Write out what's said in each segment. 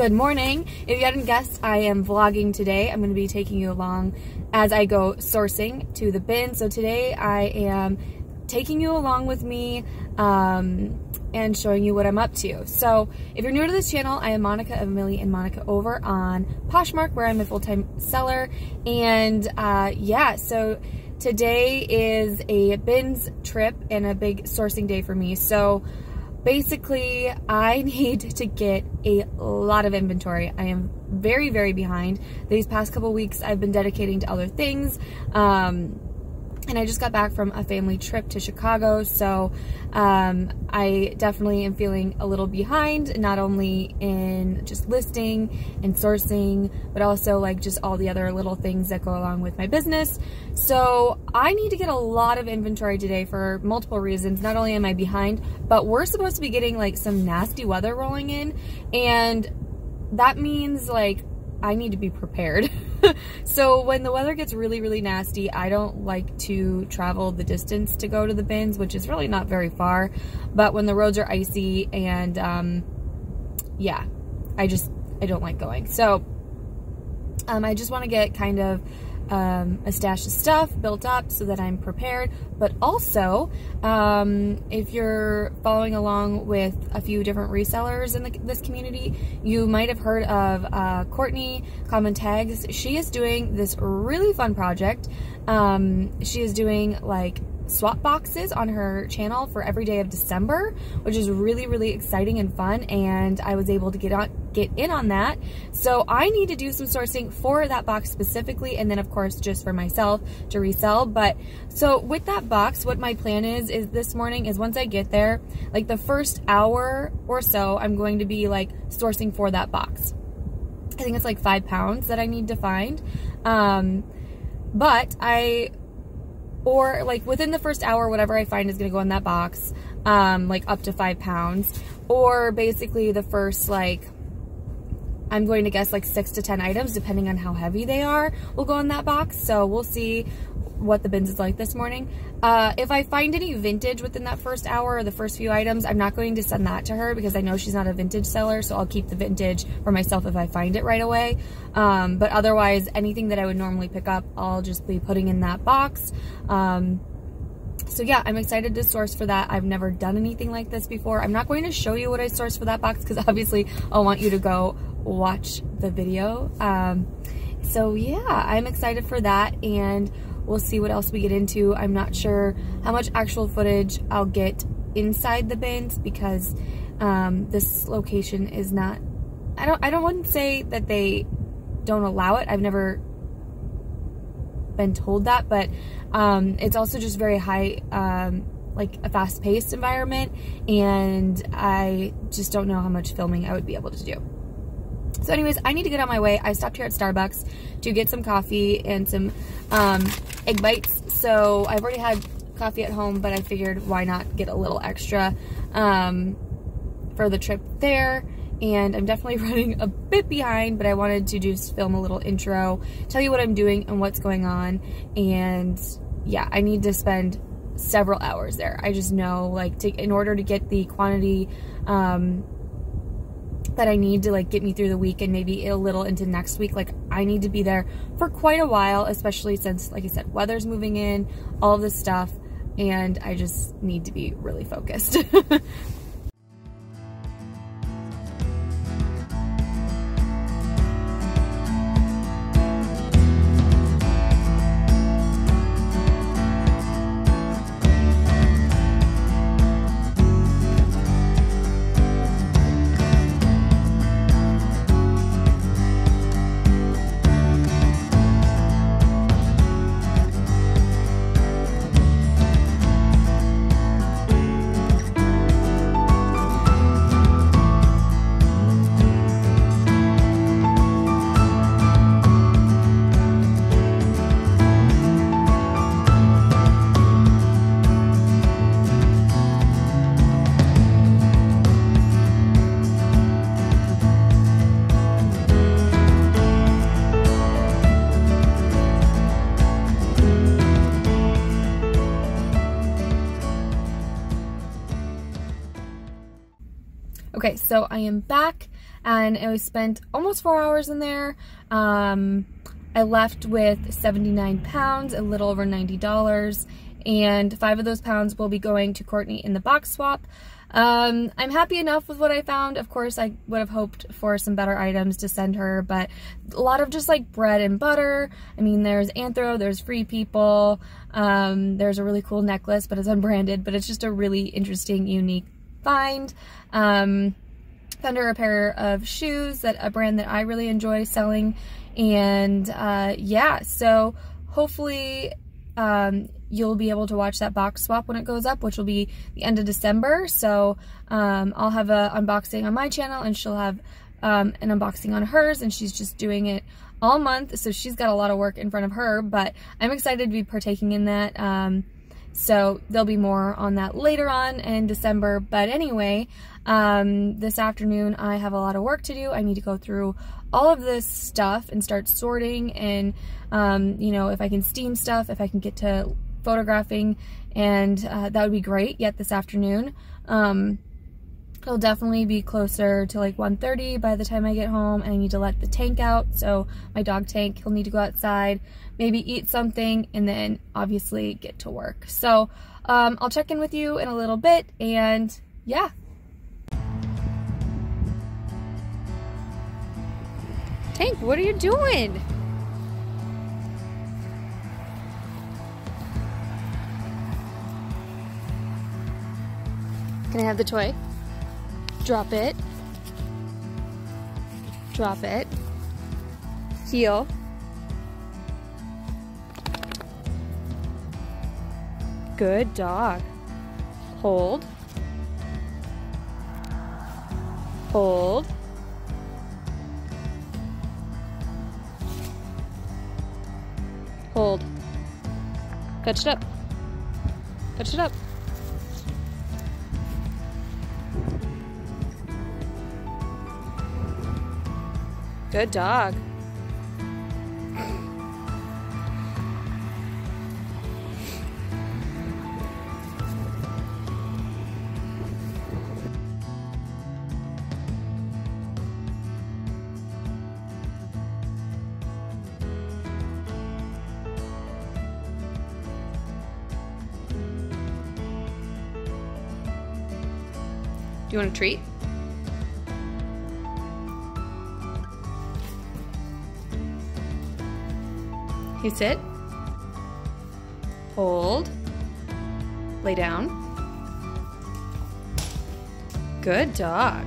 Good morning. If you hadn't guessed, I am vlogging today. I'm going to be taking you along as I go sourcing to the bin. So today I am taking you along with me and showing you what I'm up to. So if you're new to this channel, I am Monica of Millie and Monica over on Poshmark, where I'm a full-time seller. And yeah, so today is a bins trip and a big sourcing day for me. So basically, I need to get a lot of inventory. I am very, very behind. These past couple weeks, I've been dedicating to other things. And I just got back from a family trip to Chicago, so I definitely am feeling a little behind, not only in just listing and sourcing, but also like just all the other little things that go along with my business. So I need to get a lot of inventory today for multiple reasons. Not only am I behind, but we're supposed to be getting like some nasty weather rolling in, and that means like I need to be prepared. So when the weather gets really, really nasty, I don't like to travel the distance to go to the bins, which is really not very far. But when the roads are icy and yeah, I don't like going. So I just want to get kind of a stash of stuff built up so that I'm prepared. But also, if you're following along with a few different resellers in this community, you might have heard of Courtney Common Tags. She is doing this really fun project. She is doing like swap boxes on her channel for every day of December, which is really, really exciting and fun, and I was able to get in on that. So I need to do some sourcing for that box specifically, and then of course just for myself to resell. But so with that box, what my plan is this morning is once I get there, like the first hour or so, I'm going to be like sourcing for that box. I think it's like 5 pounds that I need to find. Or like within the first hour, whatever I find is going to go in that box, like up to 5 pounds, or basically the first, like, I'm going to guess like 6 to 10 items, depending on how heavy they are, will go in that box. So we'll see what the bins is like this morning. If I find any vintage within that first hour or the first few items, I'm not going to send that to her because I know she's not a vintage seller, so I'll keep the vintage for myself if I find it right away. But otherwise, anything that I would normally pick up, I'll just be putting in that box. So yeah, I'm excited to source for that. I've never done anything like this before. I'm not going to show you what I sourced for that box because obviously I'll want you to go watch the video. So yeah, I'm excited for that, and we'll see what else we get into. I'm not sure how much actual footage I'll get inside the bins because this location is not, I wouldn't say that they don't allow it. I've never been told that, but it's also just very high, like a fast-paced environment, and I just don't know how much filming I would be able to do. So anyways, I need to get on my way. I stopped here at Starbucks to get some coffee and some egg bites. So I've already had coffee at home, but I figured why not get a little extra for the trip there. And I'm definitely running a bit behind, but I wanted to just film a little intro, tell you what I'm doing and what's going on. And yeah, I need to spend several hours there. I just know, like, in order to get the quantity that I need to like get me through the week and maybe a little into next week, like I need to be there for quite a while, especially since, like I said, weather's moving in, all of this stuff, and I just need to be really focused. Okay, so I am back and I spent almost 4 hours in there. I left with 79 pounds, a little over $90, and 5 of those pounds will be going to Courtney in the box swap. I'm happy enough with what I found. Of course, I would have hoped for some better items to send her, but a lot of just like bread and butter. I mean, there's Anthro, there's Free People, there's a really cool necklace, but it's unbranded, but it's just a really interesting, unique find. Found her a pair of shoes, that a brand that I really enjoy selling, and yeah, so hopefully you'll be able to watch that box swap when it goes up, which will be the end of December. So I'll have an unboxing on my channel, and she'll have an unboxing on hers, and she's just doing it all month, so she's got a lot of work in front of her, but I'm excited to be partaking in that. So there'll be more on that later on in December. But anyway, this afternoon I have a lot of work to do. I need to go through all of this stuff and start sorting, and you know, if I can steam stuff, if I can get to photographing, and that would be great yet this afternoon. It'll definitely be closer to like 1:30 by the time I get home, and I need to let the tank out. So my dog Tank, he'll need to go outside, maybe eat something, and then obviously get to work. So I'll check in with you in a little bit, and yeah. Tank, what are you doing? Can I have the toy? Drop it. Drop it. Heel. Good dog. Hold. Hold. Hold. Fetch it up. Fetch it up. Good dog. Do you want a treat? You sit. Hold. Lay down. Good dog.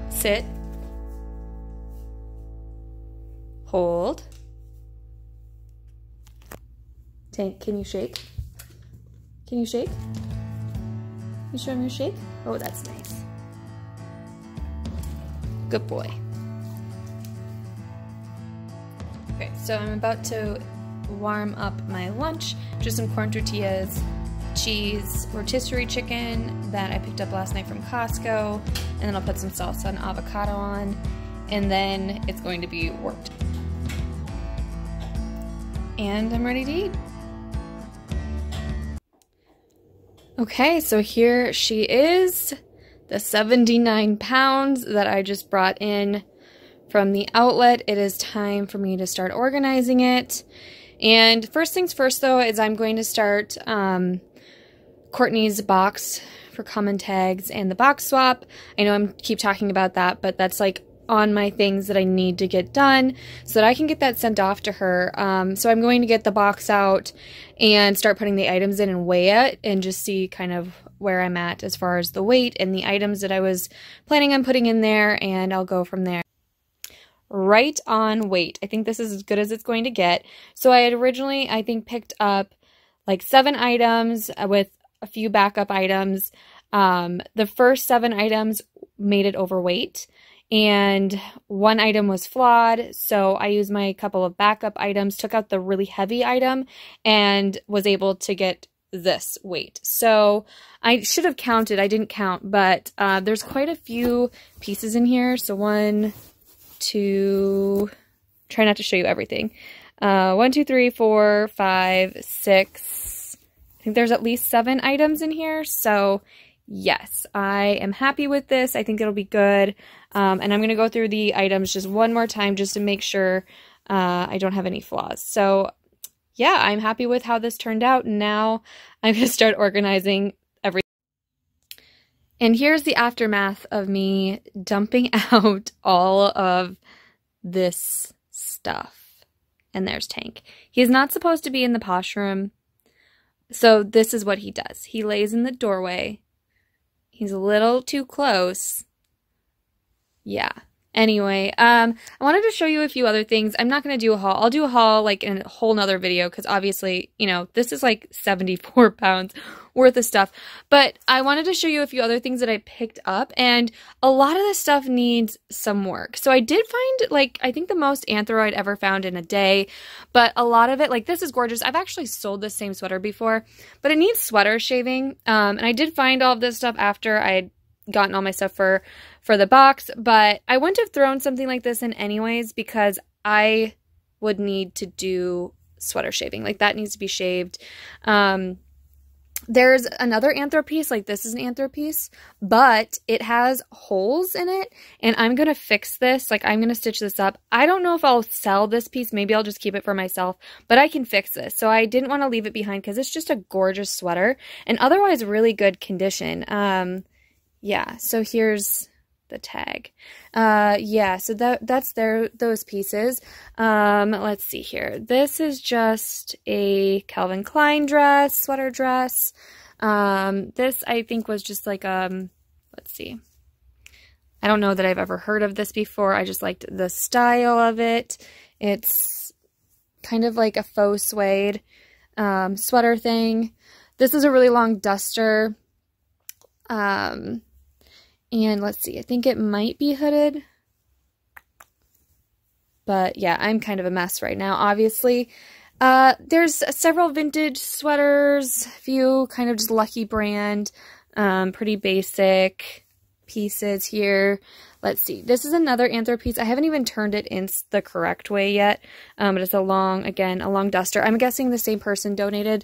Sit. Hold. Tank, can you shake? Can you shake? You show him your shake? Oh, that's nice. Good boy. Okay, so I'm about to warm up my lunch. Just some corn tortillas, cheese, rotisserie chicken that I picked up last night from Costco, and then I'll put some salsa and avocado on, and then it's going to be worked. And I'm ready to eat. Okay, so here she is, the 79 pounds that I just brought in from the outlet. It is time for me to start organizing it. And first things first, though, is I'm going to start Courtney's box for common tags and the box swap. I know I keep talking about that, but that's like on my things that I need to get done so that I can get that sent off to her. So I'm going to get the box out and start putting the items in and weigh it and just see kind of where I'm at as far as the weight and the items that I was planning on putting in there, and I'll go from there. Right on weight. I think this is as good as it's going to get. So I had originally, I think, picked up like 7 items with a few backup items. The first 7 items made it overweight, and 1 item was flawed, so I used my couple of backup items, took out the really heavy item, and was able to get this weight. So I should have counted. I didn't count, but there's quite a few pieces in here. So 1, 2, try not to show you everything. 1, 2, 3, 4, 5, 6. I think there's at least 7 items in here. So yes, I am happy with this. I think it'll be good. And I'm going to go through the items just one more time just to make sure I don't have any flaws. So yeah, I'm happy with how this turned out. Now I'm going to start organizing everything. And here's the aftermath of me dumping out all of this stuff. And there's Tank. He's not supposed to be in the posh room. So this is what he does. He lays in the doorway. He's a little too close. Yeah. Anyway, I wanted to show you a few other things. I'm not going to do a haul. I'll do a haul like in a whole nother video because obviously, you know, this is like 74 pounds worth of stuff. But I wanted to show you a few other things that I picked up, and a lot of this stuff needs some work. So I did find, like, I think the most anthro I'd ever found in a day, but a lot of it, like, this is gorgeous. I've actually sold this same sweater before, but it needs sweater shaving. And I did find all of this stuff after I'd gotten all my stuff for the box, but I wouldn't have thrown something like this in anyways because I would need to do sweater shaving. Like, that needs to be shaved. There's another anthro piece, like this is an anthro piece, but it has holes in it, and I'm going to fix this. Like, I'm going to stitch this up. I don't know if I'll sell this piece. Maybe I'll just keep it for myself, but I can fix this. So I didn't want to leave it behind because it's just a gorgeous sweater and otherwise really good condition. Yeah, so here's the tag. Yeah, so that's those pieces. Let's see here. This is just a Calvin Klein dress, sweater dress. This I think was just like, let's see. I don't know that I've ever heard of this before. I just liked the style of it. It's kind of like a faux suede sweater thing. This is a really long duster. And let's see, I think it might be hooded. But yeah, I'm kind of a mess right now, obviously. There's several vintage sweaters, a few kind of just Lucky Brand, pretty basic pieces here. Let's see, this is another anthro piece. I haven't even turned it in the correct way yet, but it's a long duster. I'm guessing the same person donated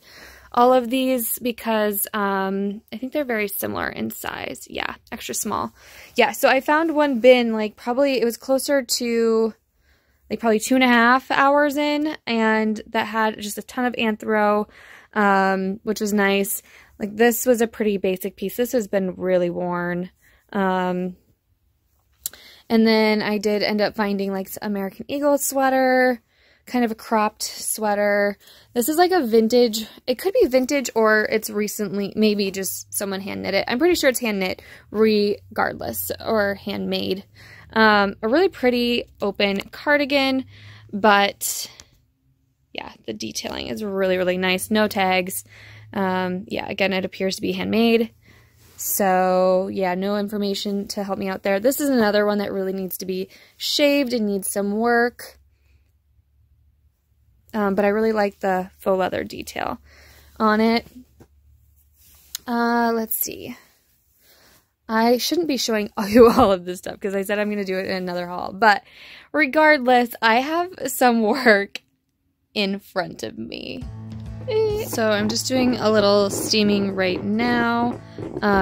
all of these because I think they're very similar in size. Yeah, extra small. Yeah, so I found one bin, like probably, it was closer to like probably 2.5 hours in, and that had just a ton of anthro, which was nice. Like, this was a pretty basic piece. This has been really worn. And then I did end up finding like American Eagle sweater, kind of a cropped sweater. This is like a vintage, it could be vintage or it's recently, maybe just someone hand knit it. I'm pretty sure it's hand knit regardless, or handmade. A really pretty open cardigan, but yeah, the detailing is really, really nice. No tags. Yeah, again, it appears to be handmade. So yeah, no information to help me out there. This is another one that really needs to be shaved and needs some work. But I really like the faux leather detail on it. Let's see. I shouldn't be showing you all of this stuff because I said I'm going to do it in another haul. But regardless, I have some work in front of me. So I'm just doing a little steaming right now.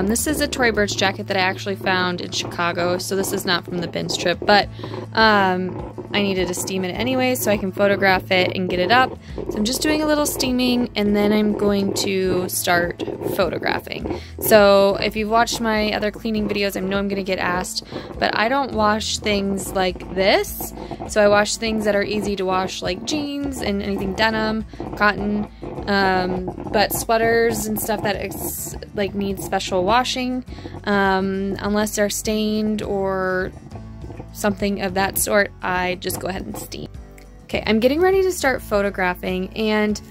This is a Tory Burch jacket that I actually found in Chicago, so this is not from the bins trip, but I needed to steam it anyway so I can photograph it and get it up. So I'm just doing a little steaming, and then I'm going to start photographing. So if you've watched my other cleaning videos, I know I'm going to get asked, but I don't wash things like this. So I wash things that are easy to wash, like jeans and anything denim, cotton, but sweaters and stuff that like needs special washing, unless they're stained or something of that sort, I just go ahead and steam. Okay, I'm getting ready to start photographing, and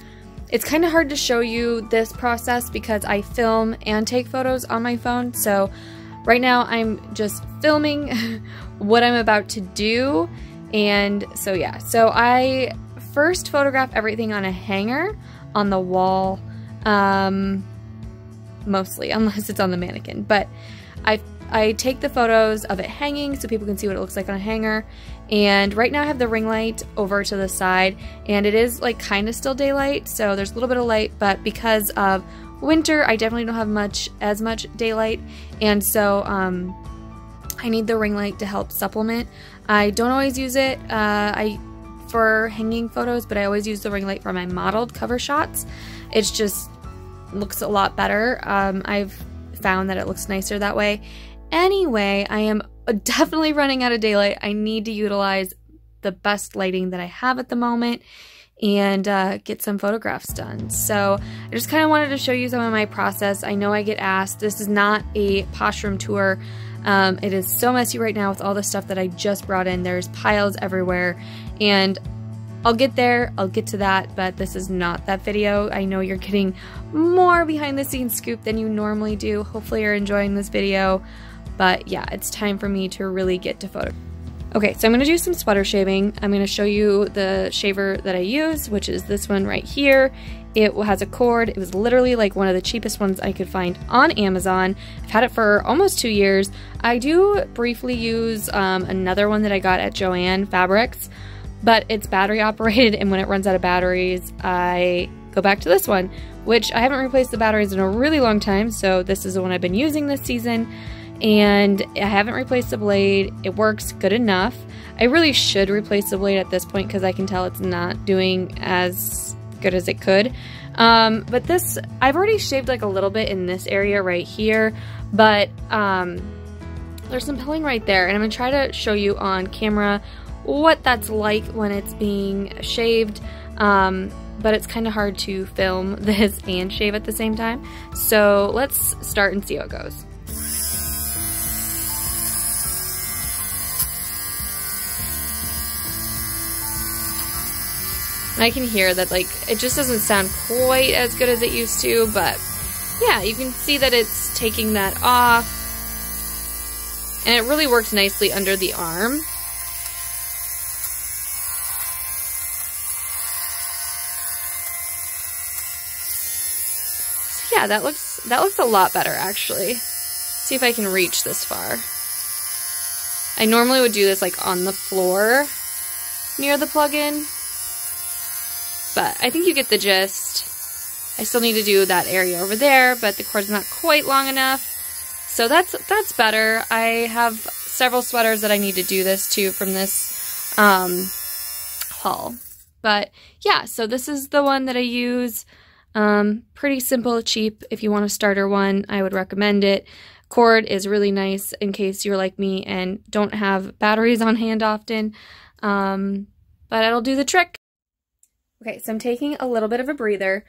it's kind of hard to show you this process because I film and take photos on my phone. So right now I'm just filming what I'm about to do. And so yeah, so I first photograph everything on a hanger on the wall, mostly, unless it's on the mannequin. But I take the photos of it hanging so people can see what it looks like on a hanger. And right now I have the ring light over to the side, and it is like kind of still daylight, so there's a little bit of light, but because of winter, I definitely don't have as much daylight, and so I need the ring light to help supplement. I don't always use it for hanging photos, but I always use the ring light for my modeled cover shots. It's just looks a lot better. I've found that it looks nicer that way. Anyway, I am definitely running out of daylight. I need to utilize the best lighting that I have at the moment and get some photographs done. So I just kind of wanted to show you some of my process. I know I get asked. This is not a Posh room tour. It is so messy right now with all the stuff that I just brought in. There's piles everywhere, and I'll get there, I'll get to that, but this is not that video. I know you're getting more behind the scenes scoop than you normally do. Hopefully you're enjoying this video, but yeah, it's time for me to really get to photo. Okay, so I'm gonna do some sweater shaving. I'm gonna show you the shaver that I use, which is this one right here. It has a cord. It was literally like one of the cheapest ones I could find on Amazon. I've had it for almost 2 years. I do briefly use another one that I got at Joann Fabrics, but it's battery operated, and when it runs out of batteries, I go back to this one, which I haven't replaced the batteries in a really long time, so this is the one I've been using this season, and I haven't replaced the blade. It works good enough. I really should replace the blade at this point because I can tell it's not doing as good as it could. But this, I've already shaved like a little bit in this area right here, but there's some pilling right there, and I'm gonna try to show you on camera what that's like when it's being shaved, but it's kind of hard to film this and shave at the same time. So let's start and see how it goes. And I can hear that, like, it just doesn't sound quite as good as it used to, but yeah, you can see that it's taking that off, and it really works nicely under the arm. So yeah, that looks a lot better, actually. Let's see if I can reach this far. I normally would do this like on the floor near the plug-in, but I think you get the gist. I still need to do that area over there, but the cord's not quite long enough. So that's better. I have several sweaters that I need to do this to from this haul. But yeah, so this is the one that I use. Pretty simple, cheap. If you want a starter one, I would recommend it. Cord is really nice in case you're like me and don't have batteries on hand often. But it'll do the trick. Okay, so I'm taking a little bit of a breather.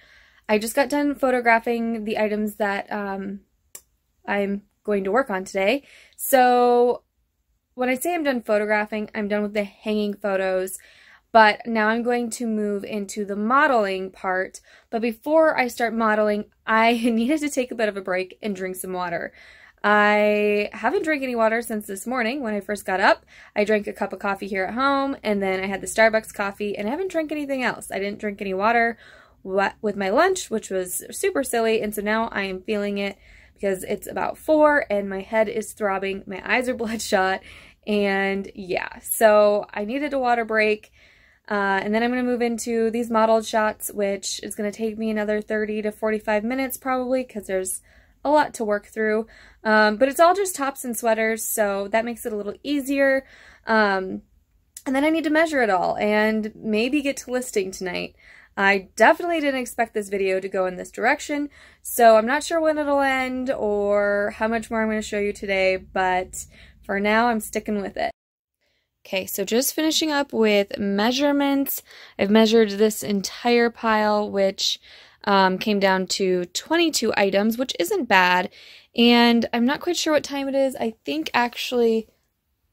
I just got done photographing the items that I'm going to work on today. So when I say I'm done photographing, I'm done with the hanging photos, but now I'm going to move into the modeling part. But before I start modeling, I needed to take a bit of a break and drink some water. I haven't drank any water since this morning when I first got up. I drank a cup of coffee here at home, and then I had the Starbucks coffee, and I haven't drank anything else. I didn't drink any water with my lunch, which was super silly, and so now I am feeling it because it's about 4 and my head is throbbing, my eyes are bloodshot, and yeah, so I needed a water break. And then I'm going to move into these modeled shots, which is going to take me another 30 to 45 minutes probably because there's a lot to work through. But it's all just tops and sweaters, so that makes it a little easier. And then I need to measure it all and maybe get to listing tonight. I definitely didn't expect this video to go in this direction, so I'm not sure when it'll end or how much more I'm going to show you today, but for now I'm sticking with it. Okay, so just finishing up with measurements. I've measured this entire pile, which came down to 22 items, which isn't bad, and I'm not quite sure what time it is. I think actually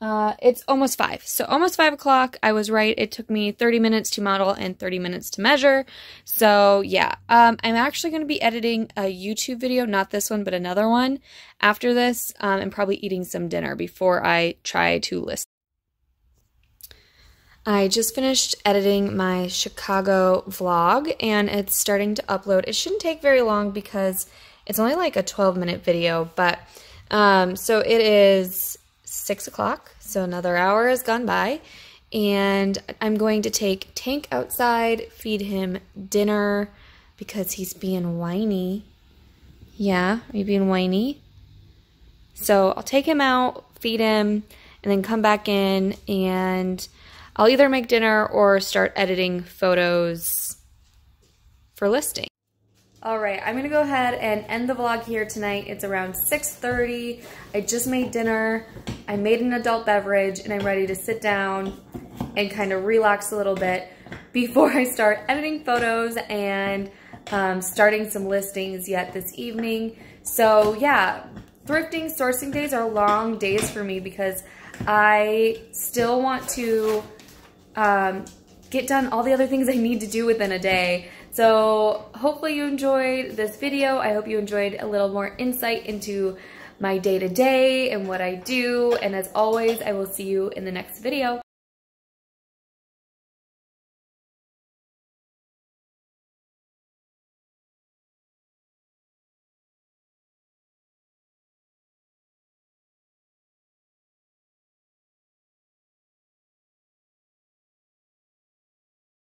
it's almost 5. So almost 5 o'clock. I was right. It took me 30 minutes to model and 30 minutes to measure. So yeah, I'm actually going to be editing a YouTube video, not this one, but another one after this, and probably eating some dinner before I try to list. I just finished editing my Chicago vlog, and it's starting to upload. It shouldn't take very long because it's only like a 12-minute video, but so it is 6 o'clock, so another hour has gone by, and I'm going to take Tank outside, feed him dinner because he's being whiny. Yeah, are you being whiny? So I'll take him out, feed him, and then come back in, and I'll either make dinner or start editing photos for listing. All right, I'm gonna go ahead and end the vlog here tonight. It's around 6:30. I just made dinner. I made an adult beverage, and I'm ready to sit down and kind of relax a little bit before I start editing photos and starting some listings yet this evening. So yeah, thrifting, sourcing days are long days for me because I still want to get done all the other things I need to do within a day. So hopefully you enjoyed this video. I hope you enjoyed a little more insight into my day-to-day and what I do. And as always, I will see you in the next video.